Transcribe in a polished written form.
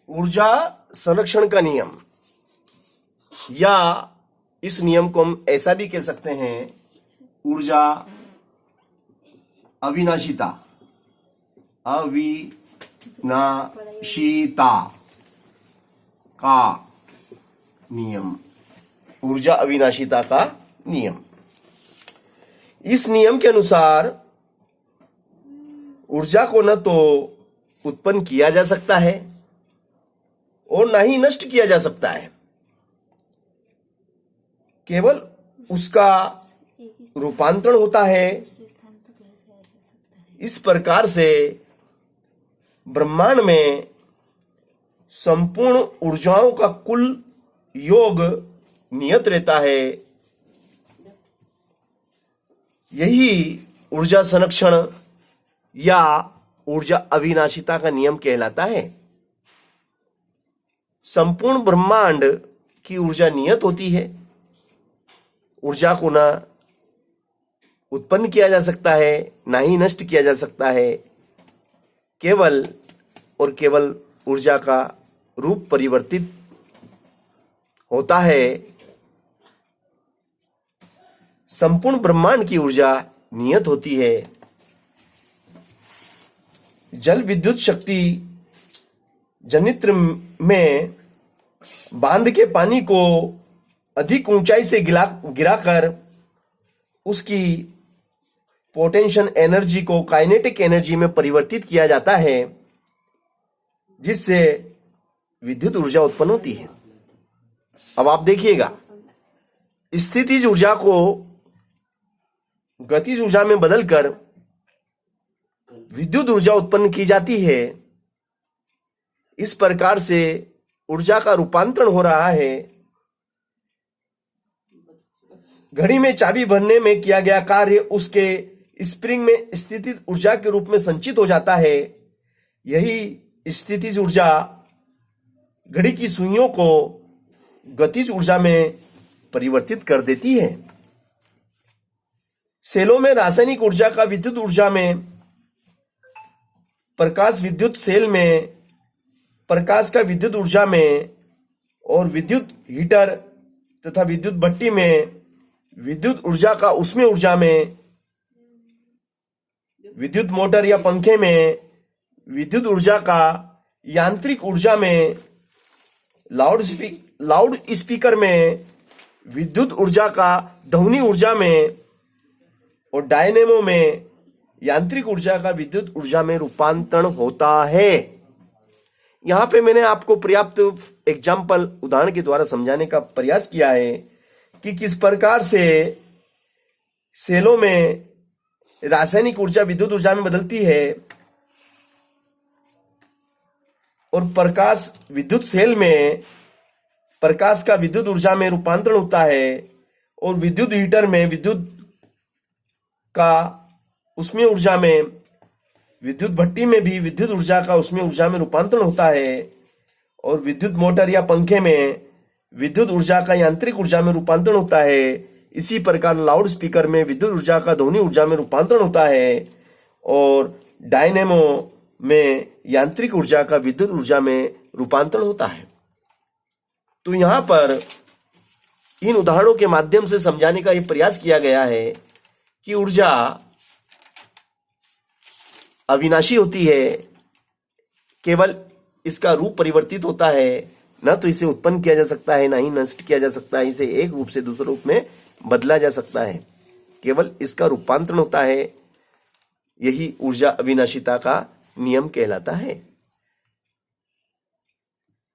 ऊर्जा संरक्षण का नियम, या इस नियम को हम ऐसा भी कह सकते हैं, ऊर्जा अविनाशिता, अविनाशिता का नियम, ऊर्जा अविनाशिता का नियम। इस नियम के अनुसार ऊर्जा को न तो उत्पन्न किया जा सकता है और ना ही नष्ट किया जा सकता है, केवल उसका रूपांतरण होता है। इस प्रकार से ब्रह्मांड में संपूर्ण ऊर्जाओं का कुल योग नियत रहता है। यही ऊर्जा संरक्षण या ऊर्जा अविनाशिता का नियम कहलाता है। संपूर्ण ब्रह्मांड की ऊर्जा नियत होती है। ऊर्जा को ना उत्पन्न किया जा सकता है, ना ही नष्ट किया जा सकता है, केवल और केवल ऊर्जा का रूप परिवर्तित होता है। संपूर्ण ब्रह्मांड की ऊर्जा नियत होती है। जल विद्युत शक्ति जनित्र में बांध के पानी को अधिक ऊंचाई से गिराकर उसकी पोटेंशियल एनर्जी को काइनेटिक एनर्जी में परिवर्तित किया जाता है, जिससे विद्युत ऊर्जा उत्पन्न होती है। अब आप देखिएगा, स्थितिज ऊर्जा को गतिज ऊर्जा में बदलकर विद्युत ऊर्जा उत्पन्न की जाती है। इस प्रकार से ऊर्जा का रूपांतरण हो रहा है। घड़ी में चाबी भरने में किया गया कार्य उसके स्प्रिंग में स्थितिज ऊर्जा के रूप में संचित हो जाता है। यही स्थितिज ऊर्जा घड़ी की सुइयों को गतिज ऊर्जा में परिवर्तित कर देती है। सेलों में रासायनिक ऊर्जा का विद्युत ऊर्जा में, प्रकाश विद्युत सेल में प्रकाश का विद्युत ऊर्जा में, और विद्युत हीटर तथा विद्युत भट्टी में विद्युत ऊर्जा का उष्मीय ऊर्जा में, विद्युत मोटर या पंखे में विद्युत ऊर्जा का यांत्रिक ऊर्जा में, लाउड स्पीकर में विद्युत ऊर्जा का ध्वनि ऊर्जा में, और डायनेमो में यांत्रिक ऊर्जा का विद्युत ऊर्जा में रूपांतरण होता है। यहां पे मैंने आपको पर्याप्त एग्जाम्पल उदाहरण के द्वारा समझाने का प्रयास किया है कि किस प्रकार से सेलों में रासायनिक ऊर्जा विद्युत ऊर्जा में बदलती है, और प्रकाश विद्युत सेल में प्रकाश का विद्युत ऊर्जा में रूपांतरण होता है, और विद्युत हीटर में विद्युत का उष्मीय ऊर्जा में, विद्युत भट्टी में भी विद्युत ऊर्जा का उष्मीय ऊर्जा में रूपांतरण होता है, और विद्युत मोटर या पंखे में विद्युत ऊर्जा का यांत्रिक ऊर्जा में रूपांतरण होता है। इसी प्रकार लाउड स्पीकर में विद्युत ऊर्जा का ध्वनि ऊर्जा में रूपांतरण होता है, और डायनेमो में यांत्रिक ऊर्जा का विद्युत ऊर्जा में रूपांतरण होता है। तो यहां पर इन उदाहरणों के माध्यम से समझाने का यह प्रयास किया गया है कि ऊर्जा अविनाशी होती है, केवल इसका रूप परिवर्तित होता है, न तो इसे उत्पन्न किया जा सकता है, ना ही नष्ट किया जा सकता है। इसे एक रूप से दूसरे रूप में बदला जा सकता है, केवल इसका रूपांतरण होता है। यही ऊर्जा अविनाशिता का नियम कहलाता है।